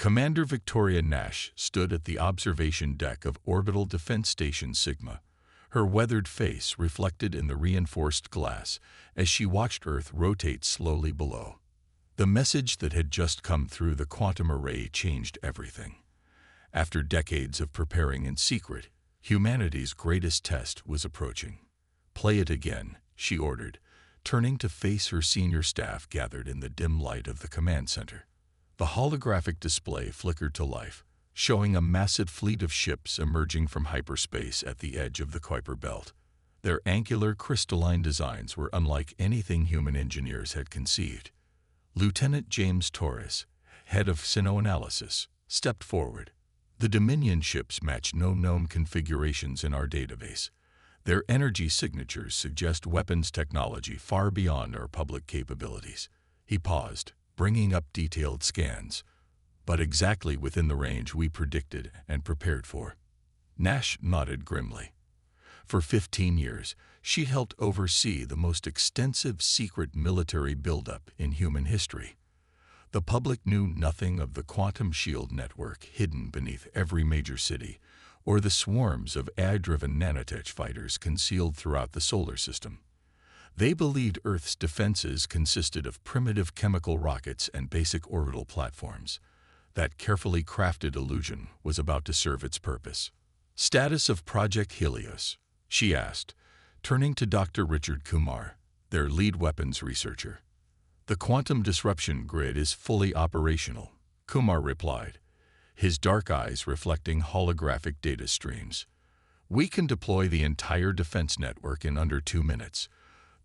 Commander Victoria Nash stood at the observation deck of Orbital Defense Station Sigma, her weathered face reflected in the reinforced glass as she watched Earth rotate slowly below. The message that had just come through the quantum array changed everything. After decades of preparing in secret, humanity's greatest test was approaching. "Play it again," she ordered, turning to face her senior staff gathered in the dim light of the command center. The holographic display flickered to life, showing a massive fleet of ships emerging from hyperspace at the edge of the Kuiper Belt. Their angular, crystalline designs were unlike anything human engineers had conceived. Lieutenant James Torres, head of Sino-Analysis, stepped forward. "The Dominion ships match no known configurations in our database. Their energy signatures suggest weapons technology far beyond our public capabilities." He paused, bringing up detailed scans, but exactly within the range we predicted and prepared for. Nash nodded grimly. For 15 years, she helped oversee the most extensive secret military buildup in human history. The public knew nothing of the quantum shield network hidden beneath every major city, or the swarms of AI-driven nanotech fighters concealed throughout the solar system. They believed Earth's defenses consisted of primitive chemical rockets and basic orbital platforms. That carefully crafted illusion was about to serve its purpose. "Status of Project Helios?" she asked, turning to Dr. Richard Kumar, their lead weapons researcher. "The quantum disruption grid is fully operational," Kumar replied, his dark eyes reflecting holographic data streams. "We can deploy the entire defense network in under 2 minutes.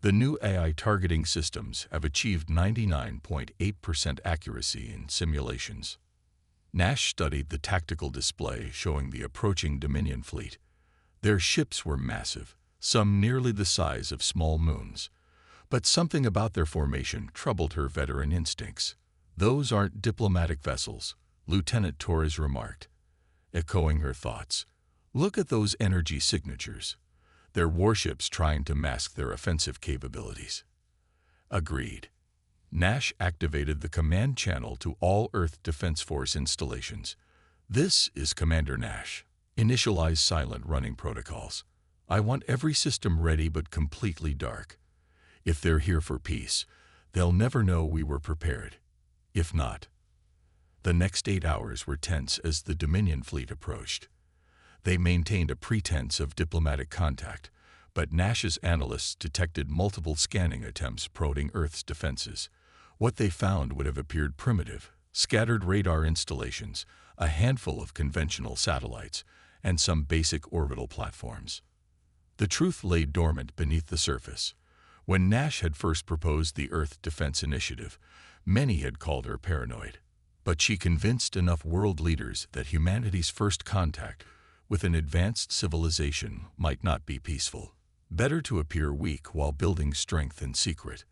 The new AI targeting systems have achieved 99.8% accuracy in simulations." Nash studied the tactical display showing the approaching Dominion fleet. Their ships were massive, some nearly the size of small moons. But something about their formation troubled her veteran instincts. "Those aren't diplomatic vessels," Lieutenant Torres remarked, echoing her thoughts. "Look at those energy signatures. They're warships trying to mask their offensive capabilities." Agreed. Nash activated the command channel to all Earth Defense Force installations. "This is Commander Nash. Initialize silent running protocols. I want every system ready but completely dark. If they're here for peace, they'll never know we were prepared. If not..." The next 8 hours were tense as the Dominion fleet approached. They maintained a pretense of diplomatic contact, but Nash's analysts detected multiple scanning attempts prodding Earth's defenses. What they found would have appeared primitive: scattered radar installations, a handful of conventional satellites, and some basic orbital platforms. The truth lay dormant beneath the surface. When Nash had first proposed the Earth Defense Initiative, many had called her paranoid. But she convinced enough world leaders that humanity's first contact with an advanced civilization might not be peaceful. Better to appear weak while building strength in secret.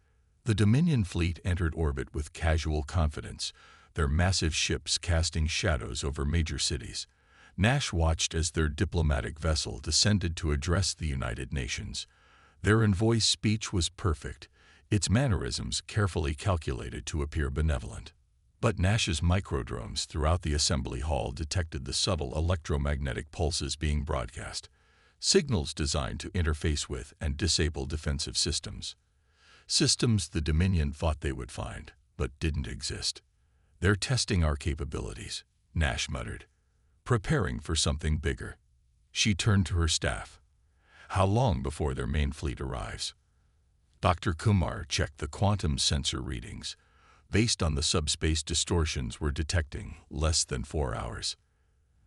The Dominion fleet entered orbit with casual confidence, their massive ships casting shadows over major cities. Nash watched as their diplomatic vessel descended to address the United Nations. Their envoy's speech was perfect, its mannerisms carefully calculated to appear benevolent. But Nash's microdrones throughout the assembly hall detected the subtle electromagnetic pulses being broadcast, signals designed to interface with and disable defensive systems. Systems the Dominion thought they would find, but didn't exist. "They're testing our capabilities," Nash muttered, preparing for something bigger. She turned to her staff. "How long before their main fleet arrives?" Dr. Kumar checked the quantum sensor readings. Based on the subspace distortions we're detecting, less than 4 hours.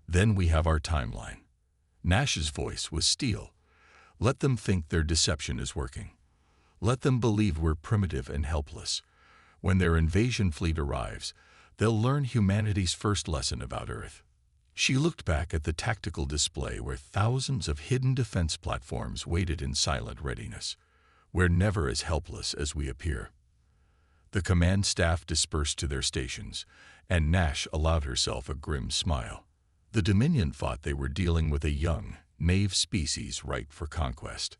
"Then we have our timeline." Nash's voice was steel. "Let them think their deception is working. Let them believe we're primitive and helpless. When their invasion fleet arrives, they'll learn humanity's first lesson about Earth." She looked back at the tactical display where thousands of hidden defense platforms waited in silent readiness. "We're never as helpless as we appear." The command staff dispersed to their stations, and Nash allowed herself a grim smile. The Dominion thought they were dealing with a young, naive species ripe for conquest.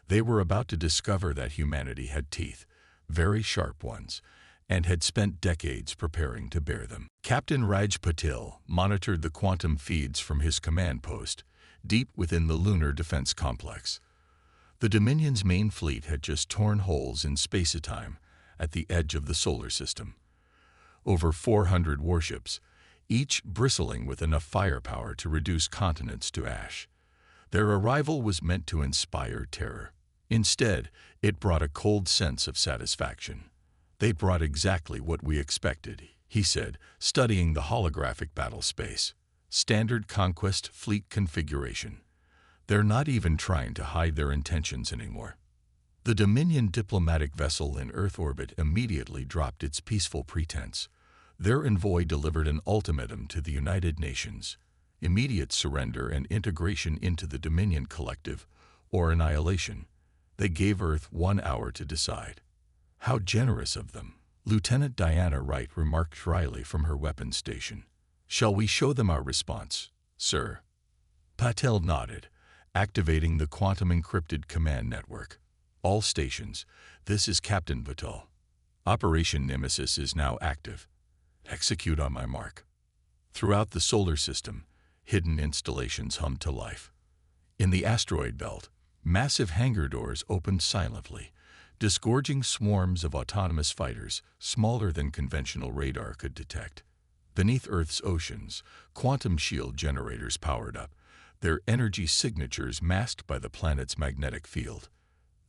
They were about to discover that humanity had teeth, very sharp ones, and had spent decades preparing to bear them. Captain Raj Patil monitored the quantum feeds from his command post, deep within the lunar defense complex. The Dominion's main fleet had just torn holes in space-time at the edge of the solar system. Over 400 warships, each bristling with enough firepower to reduce continents to ash. Their arrival was meant to inspire terror. Instead, it brought a cold sense of satisfaction. "They brought exactly what we expected," he said, studying the holographic battle space. "Standard conquest fleet configuration. They're not even trying to hide their intentions anymore." The Dominion diplomatic vessel in Earth orbit immediately dropped its peaceful pretense. Their envoy delivered an ultimatum to the United Nations: immediate surrender and integration into the Dominion collective, or annihilation. They gave Earth 1 hour to decide. "How generous of them," Lieutenant Diana Wright remarked dryly from her weapons station. "Shall we show them our response, sir?" Patel nodded, activating the quantum-encrypted command network. "All stations, this is Captain Patel. Operation Nemesis is now active. Execute on my mark." Throughout the solar system, hidden installations hummed to life. In the asteroid belt, massive hangar doors opened silently, disgorging swarms of autonomous fighters smaller than conventional radar could detect. Beneath Earth's oceans, quantum shield generators powered up, their energy signatures masked by the planet's magnetic field.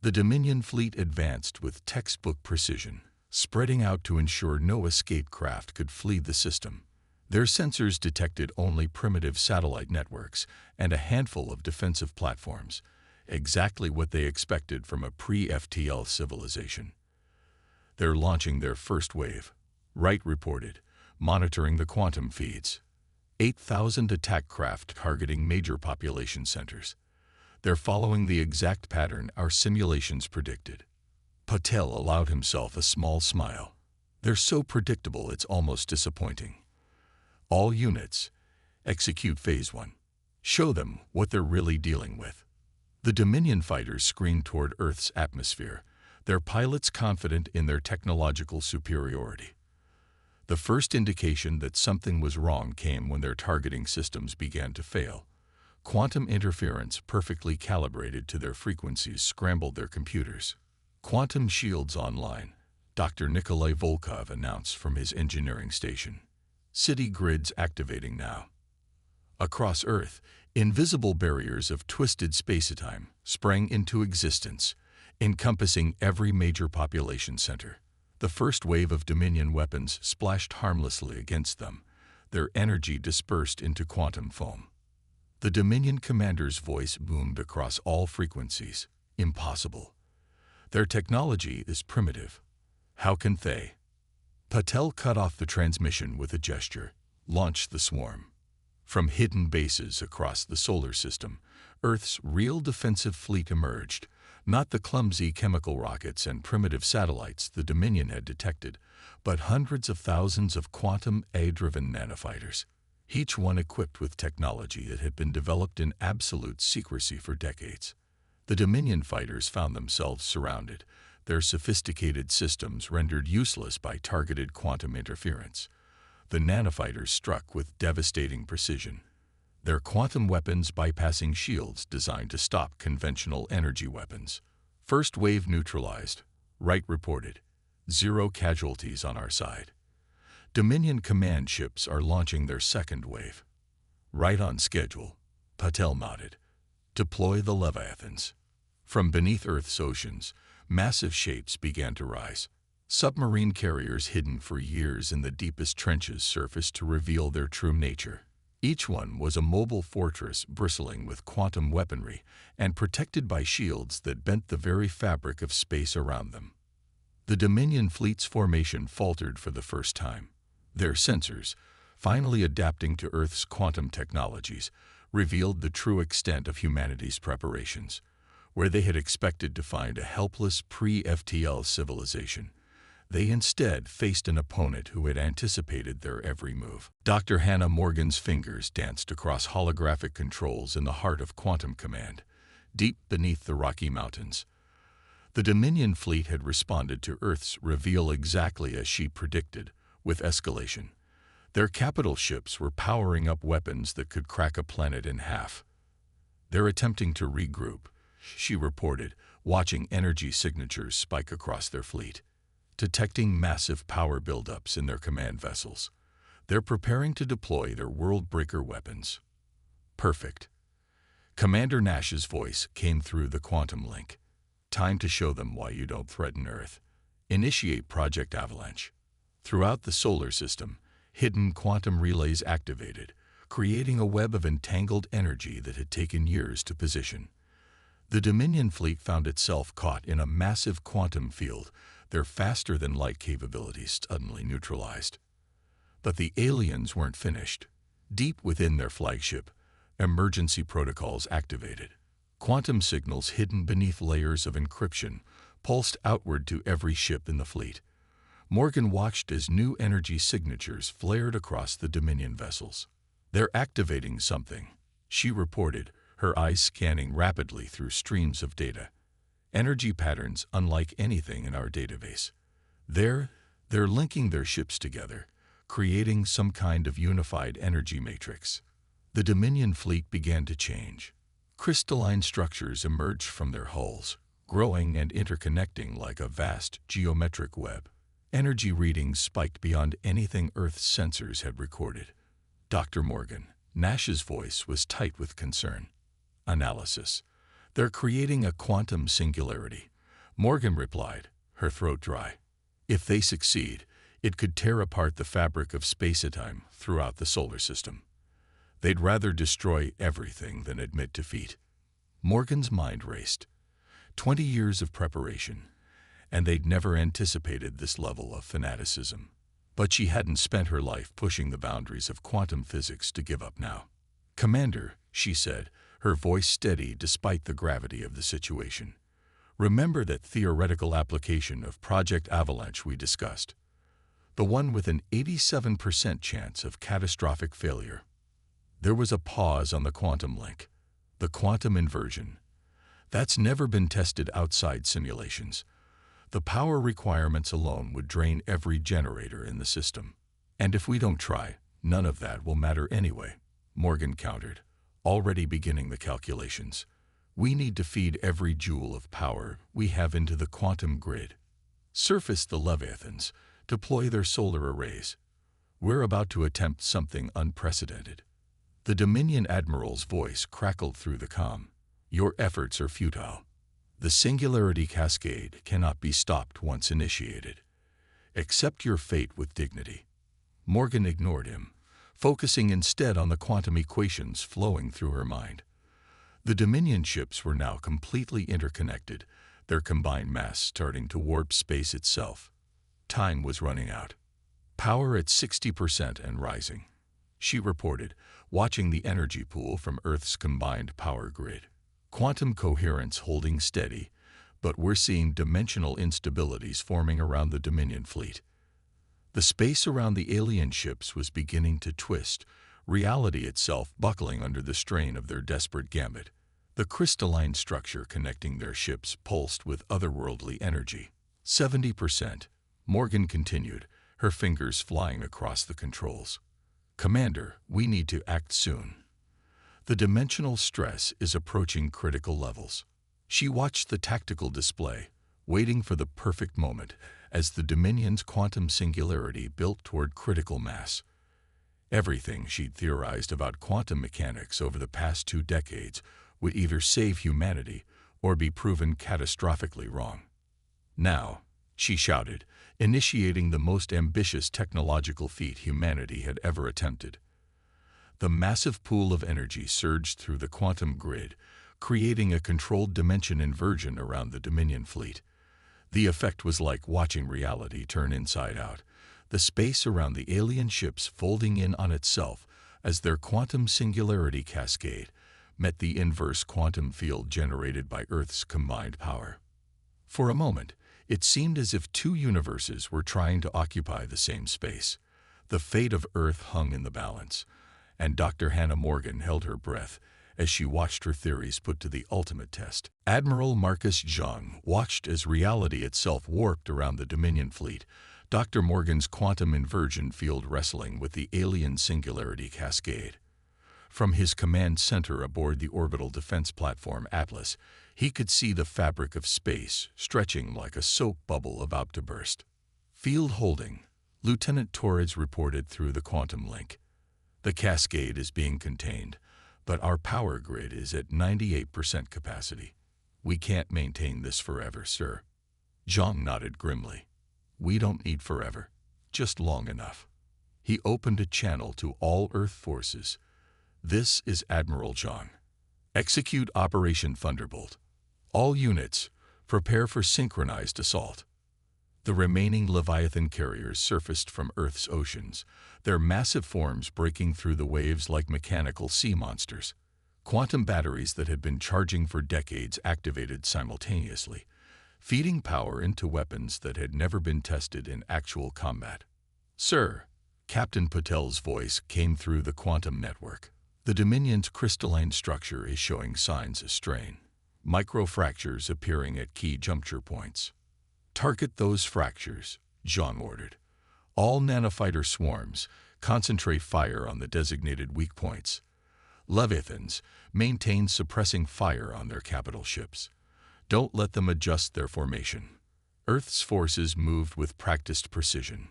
The Dominion fleet advanced with textbook precision, spreading out to ensure no escape craft could flee the system. Their sensors detected only primitive satellite networks and a handful of defensive platforms, exactly what they expected from a pre-FTL civilization. "They're launching their first wave," Wright reported, monitoring the quantum feeds. 8,000 attack craft targeting major population centers. "They're following the exact pattern our simulations predicted." Patel allowed himself a small smile. "They're so predictable it's almost disappointing. All units, execute Phase 1. Show them what they're really dealing with." The Dominion fighters screamed toward Earth's atmosphere, their pilots confident in their technological superiority. The first indication that something was wrong came when their targeting systems began to fail. Quantum interference perfectly calibrated to their frequencies scrambled their computers. "Quantum shields online," Dr. Nikolai Volkov announced from his engineering station. "City grids activating now." Across Earth, invisible barriers of twisted space-time sprang into existence, encompassing every major population center. The first wave of Dominion weapons splashed harmlessly against them, their energy dispersed into quantum foam. The Dominion commander's voice boomed across all frequencies. "Impossible. Their technology is primitive. How can they?" Patel cut off the transmission with a gesture. "Launch the swarm." From hidden bases across the solar system, Earth's real defensive fleet emerged, not the clumsy chemical rockets and primitive satellites the Dominion had detected, but hundreds of thousands of quantum AI-driven nanofighters, each one equipped with technology that had been developed in absolute secrecy for decades. The Dominion fighters found themselves surrounded, their sophisticated systems rendered useless by targeted quantum interference. The nanofighters struck with devastating precision, their quantum weapons bypassing shields designed to stop conventional energy weapons. "First wave neutralized," Wright reported. "0 casualties on our side. Dominion command ships are launching their second wave." "Right on schedule," Patel nodded. "Deploy the Leviathans." From beneath Earth's oceans, massive shapes began to rise. Submarine carriers hidden for years in the deepest trenches surfaced to reveal their true nature. Each one was a mobile fortress bristling with quantum weaponry and protected by shields that bent the very fabric of space around them. The Dominion fleet's formation faltered for the first time. Their sensors, finally adapting to Earth's quantum technologies, revealed the true extent of humanity's preparations. Where they had expected to find a helpless pre-FTL civilization, they instead faced an opponent who had anticipated their every move. Dr. Hannah Morgan's fingers danced across holographic controls in the heart of quantum command, deep beneath the Rocky Mountains. The Dominion fleet had responded to Earth's reveal exactly as she predicted, with escalation. Their capital ships were powering up weapons that could crack a planet in half. "They're attempting to regroup," she reported, watching energy signatures spike across their fleet, detecting massive power buildups in their command vessels. "They're preparing to deploy their world-breaker weapons." "Perfect." Commander Nash's voice came through the quantum link. "Time to show them why you don't threaten Earth. Initiate Project Avalanche." Throughout the solar system, hidden quantum relays activated, creating a web of entangled energy that had taken years to position. The Dominion fleet found itself caught in a massive quantum field, their faster-than-light capabilities suddenly neutralized. But the aliens weren't finished. Deep within their flagship, emergency protocols activated. Quantum signals hidden beneath layers of encryption pulsed outward to every ship in the fleet. Morgan watched as new energy signatures flared across the Dominion vessels. "They're activating something," she reported, her eyes scanning rapidly through streams of data. "Energy patterns unlike anything in our database. They're linking their ships together, creating some kind of unified energy matrix." The Dominion fleet began to change. Crystalline structures emerged from their hulls, growing and interconnecting like a vast geometric web. Energy readings spiked beyond anything Earth's sensors had recorded. "Dr. Morgan," Nash's voice was tight with concern. "Analysis. They're creating a quantum singularity," Morgan replied, her throat dry. "If they succeed, it could tear apart the fabric of space-time throughout the solar system. They'd rather destroy everything than admit defeat." Morgan's mind raced. 20 years of preparation, and they'd never anticipated this level of fanaticism. But she hadn't spent her life pushing the boundaries of quantum physics to give up now. "Commander," she said, her voice steady despite the gravity of the situation. "Remember that theoretical application of Project Avalanche we discussed? The one with an 87% chance of catastrophic failure." There was a pause on the quantum link. "The quantum inversion. That's never been tested outside simulations. The power requirements alone would drain every generator in the system. And if we don't try, none of that will matter anyway," Morgan countered, already beginning the calculations. "We need to feed every joule of power we have into the quantum grid. Surface the Leviathans, deploy their solar arrays. We're about to attempt something unprecedented." The Dominion Admiral's voice crackled through the comm. "Your efforts are futile. The singularity cascade cannot be stopped once initiated. Accept your fate with dignity." Morgan ignored him, focusing instead on the quantum equations flowing through her mind. The Dominion ships were now completely interconnected, their combined mass starting to warp space itself. Time was running out. "Power at 60% and rising," she reported, watching the energy pool from Earth's combined power grid. "Quantum coherence holding steady, but we're seeing dimensional instabilities forming around the Dominion fleet." The space around the alien ships was beginning to twist, reality itself buckling under the strain of their desperate gambit. The crystalline structure connecting their ships pulsed with otherworldly energy. 70%, Morgan continued, her fingers flying across the controls. "Commander, we need to act soon. The dimensional stress is approaching critical levels." She watched the tactical display, waiting for the perfect moment as the Dominion's quantum singularity built toward critical mass. Everything she'd theorized about quantum mechanics over the past 2 decades would either save humanity or be proven catastrophically wrong. "Now," she shouted, initiating the most ambitious technological feat humanity had ever attempted. The massive pool of energy surged through the quantum grid, creating a controlled dimension inversion around the Dominion fleet. The effect was like watching reality turn inside out, the space around the alien ships folding in on itself as their quantum singularity cascade met the inverse quantum field generated by Earth's combined power. For a moment, it seemed as if 2 universes were trying to occupy the same space. The fate of Earth hung in the balance, and Dr. Hannah Morgan held her breath as she watched her theories put to the ultimate test. Admiral Marcus Zhang watched as reality itself warped around the Dominion fleet, Dr. Morgan's quantum inversion field wrestling with the alien singularity cascade. From his command center aboard the orbital defense platform Atlas, he could see the fabric of space stretching like a soap bubble about to burst. Field holding, Lieutenant Torres reported through the quantum link. The cascade is being contained, but our power grid is at 98% capacity. We can't maintain this forever, sir. Zhang nodded grimly. We don't need forever, just long enough. He opened a channel to all Earth forces. This is Admiral Zhang. Execute Operation Thunderbolt. All units, prepare for synchronized assault. The remaining Leviathan carriers surfaced from Earth's oceans, their massive forms breaking through the waves like mechanical sea monsters. Quantum batteries that had been charging for decades activated simultaneously, feeding power into weapons that had never been tested in actual combat. Sir, Captain Patel's voice came through the quantum network. The Dominion's crystalline structure is showing signs of strain, microfractures appearing at key juncture points. Target those fractures, Zhang ordered. All nanofighter swarms, concentrate fire on the designated weak points. Leviathans, maintain suppressing fire on their capital ships. Don't let them adjust their formation. Earth's forces moved with practiced precision.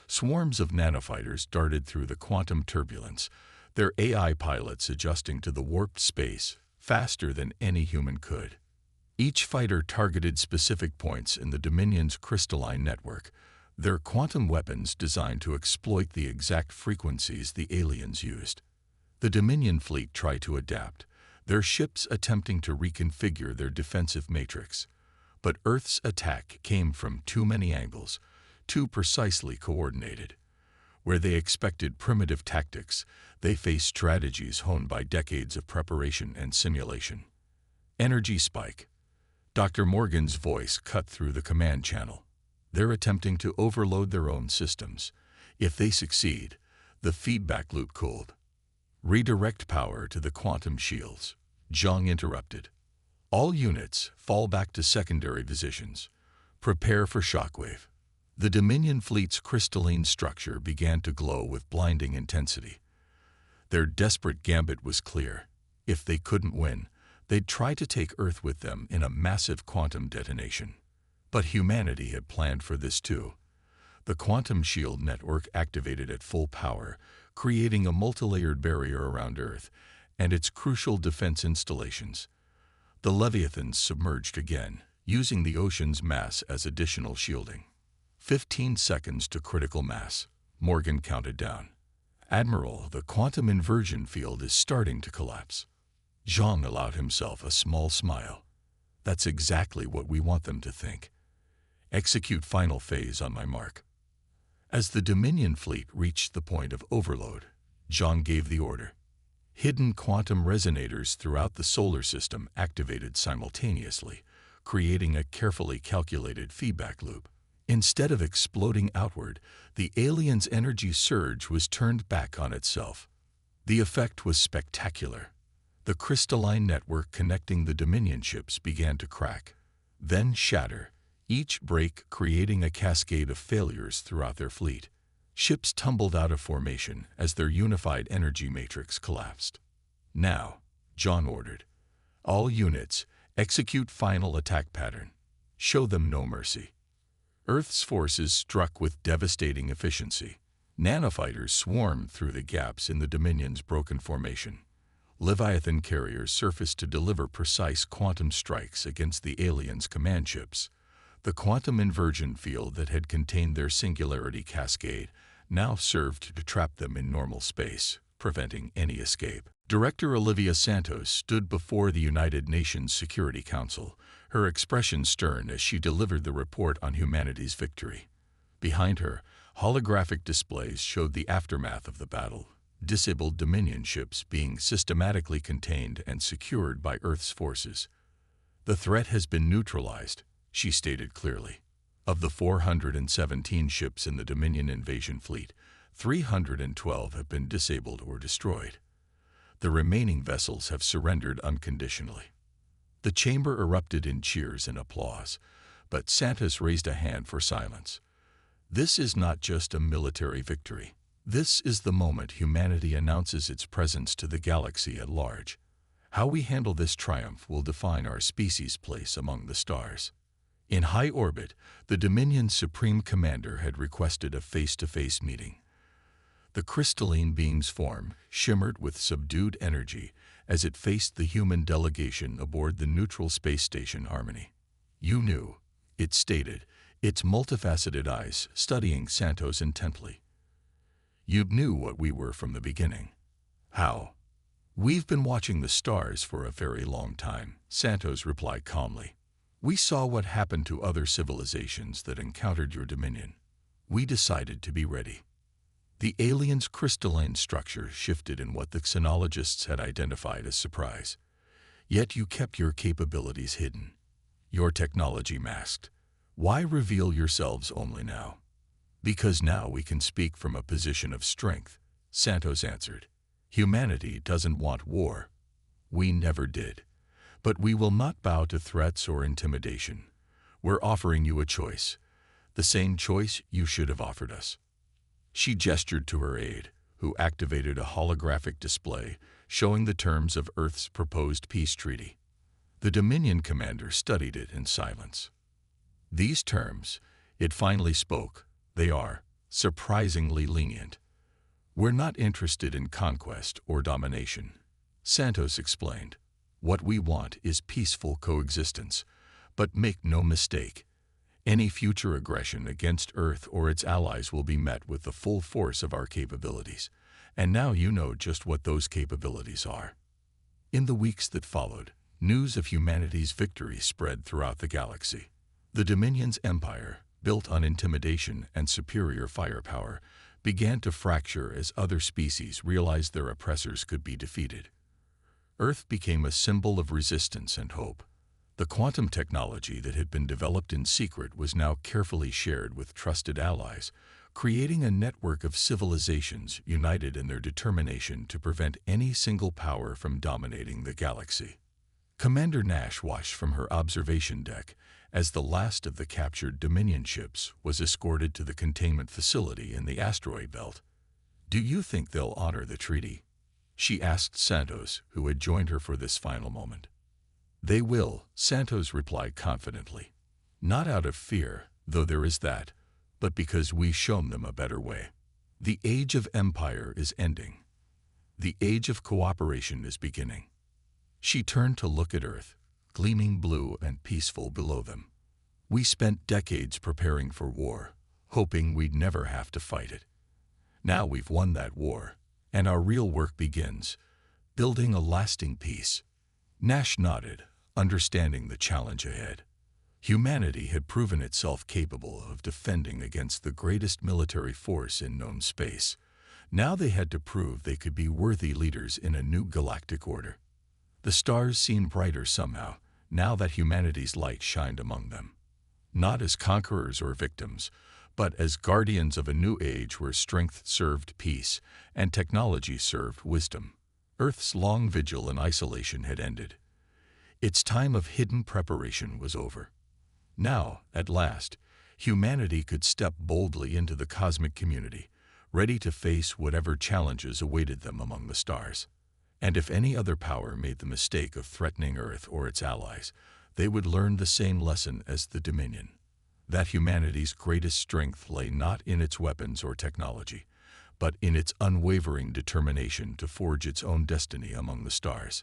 Swarms of nanofighters darted through the quantum turbulence, their AI pilots adjusting to the warped space faster than any human could. Each fighter targeted specific points in the Dominion's crystalline network, their quantum weapons designed to exploit the exact frequencies the aliens used. The Dominion fleet tried to adapt, their ships attempting to reconfigure their defensive matrix. But Earth's attack came from too many angles, too precisely coordinated. Where they expected primitive tactics, they faced strategies honed by decades of preparation and simulation. Energy spike. Dr. Morgan's voice cut through the command channel. They're attempting to overload their own systems. If they succeed, the feedback loop cooled. Redirect power to the quantum shields. Zhang interrupted. All units fall back to secondary positions. Prepare for shockwave. The Dominion fleet's crystalline structure began to glow with blinding intensity. Their desperate gambit was clear. If they couldn't win, they'd try to take Earth with them in a massive quantum detonation. But humanity had planned for this too. The quantum shield network activated at full power, creating a multilayered barrier around Earth and its crucial defense installations. The Leviathans submerged again, using the ocean's mass as additional shielding. 15 seconds to critical mass, Morgan counted down. Admiral, the quantum inversion field is starting to collapse. Zhang allowed himself a small smile. That's exactly what we want them to think. Execute final phase on my mark. As the Dominion fleet reached the point of overload, Zhang gave the order. Hidden quantum resonators throughout the solar system activated simultaneously, creating a carefully calculated feedback loop. Instead of exploding outward, the alien's energy surge was turned back on itself. The effect was spectacular. The crystalline network connecting the Dominion ships began to crack, then shatter, each break creating a cascade of failures throughout their fleet. Ships tumbled out of formation as their unified energy matrix collapsed. Now, Zhang ordered, all units, execute final attack pattern. Show them no mercy. Earth's forces struck with devastating efficiency. Nanofighters swarmed through the gaps in the Dominion's broken formation. Leviathan carriers surfaced to deliver precise quantum strikes against the aliens' command ships. The quantum inversion field that had contained their singularity cascade now served to trap them in normal space, preventing any escape. Director Olivia Santos stood before the United Nations Security Council, her expression stern as she delivered the report on humanity's victory. Behind her, holographic displays showed the aftermath of the battle, disabled Dominion ships being systematically contained and secured by Earth's forces. The threat has been neutralized, she stated clearly. Of the 417 ships in the Dominion invasion fleet, 312 have been disabled or destroyed. The remaining vessels have surrendered unconditionally." The chamber erupted in cheers and applause, but Santos raised a hand for silence. "This is not just a military victory. This is the moment humanity announces its presence to the galaxy at large. How we handle this triumph will define our species' place among the stars." In high orbit, the Dominion's Supreme Commander had requested a face-to-face meeting. The crystalline being's form shimmered with subdued energy as it faced the human delegation aboard the neutral space station Harmony. "You knew," it stated, its multifaceted eyes studying Santos intently. "You knew what we were from the beginning." "How?" "We've been watching the stars for a very long time," Santos replied calmly. "We saw what happened to other civilizations that encountered your dominion. We decided to be ready." The alien's crystalline structure shifted in what the xenologists had identified as surprise. "Yet you kept your capabilities hidden, your technology masked. Why reveal yourselves only now?" "Because now we can speak from a position of strength," Santos answered. "Humanity doesn't want war. We never did. But we will not bow to threats or intimidation. We're offering you a choice, the same choice you should have offered us." She gestured to her aide, who activated a holographic display showing the terms of Earth's proposed peace treaty. The Dominion commander studied it in silence. "These terms," it finally spoke, "they are surprisingly lenient. We're not interested in conquest or domination," Santos explained. "What we want is peaceful coexistence, but make no mistake, any future aggression against Earth or its allies will be met with the full force of our capabilities, and now you know just what those capabilities are." In the weeks that followed, news of humanity's victory spread throughout the galaxy. The Dominion's empire, built on intimidation and superior firepower, began to fracture as other species realized their oppressors could be defeated. Earth became a symbol of resistance and hope. The quantum technology that had been developed in secret was now carefully shared with trusted allies, creating a network of civilizations united in their determination to prevent any single power from dominating the galaxy. Commander Nash watched from her observation deck as the last of the captured Dominion ships was escorted to the containment facility in the asteroid belt. "Do you think they'll honor the treaty?" she asked Santos, who had joined her for this final moment. "They will," Santos replied confidently. "Not out of fear, though there is that, but because we've shown them a better way. The age of empire is ending. The age of cooperation is beginning." She turned to look at Earth, gleaming blue and peaceful below them. "We spent decades preparing for war, hoping we'd never have to fight it. Now we've won that war, and our real work begins, building a lasting peace." Nash nodded, understanding the challenge ahead. Humanity had proven itself capable of defending against the greatest military force in known space. Now they had to prove they could be worthy leaders in a new galactic order. The stars seemed brighter somehow, now that humanity's light shined among them. Not as conquerors or victims, but as guardians of a new age where strength served peace and technology served wisdom. Earth's long vigil in isolation had ended. Its time of hidden preparation was over. Now, at last, humanity could step boldly into the cosmic community, ready to face whatever challenges awaited them among the stars. And if any other power made the mistake of threatening Earth or its allies, they would learn the same lesson as the Dominion, that humanity's greatest strength lay not in its weapons or technology, but in its unwavering determination to forge its own destiny among the stars.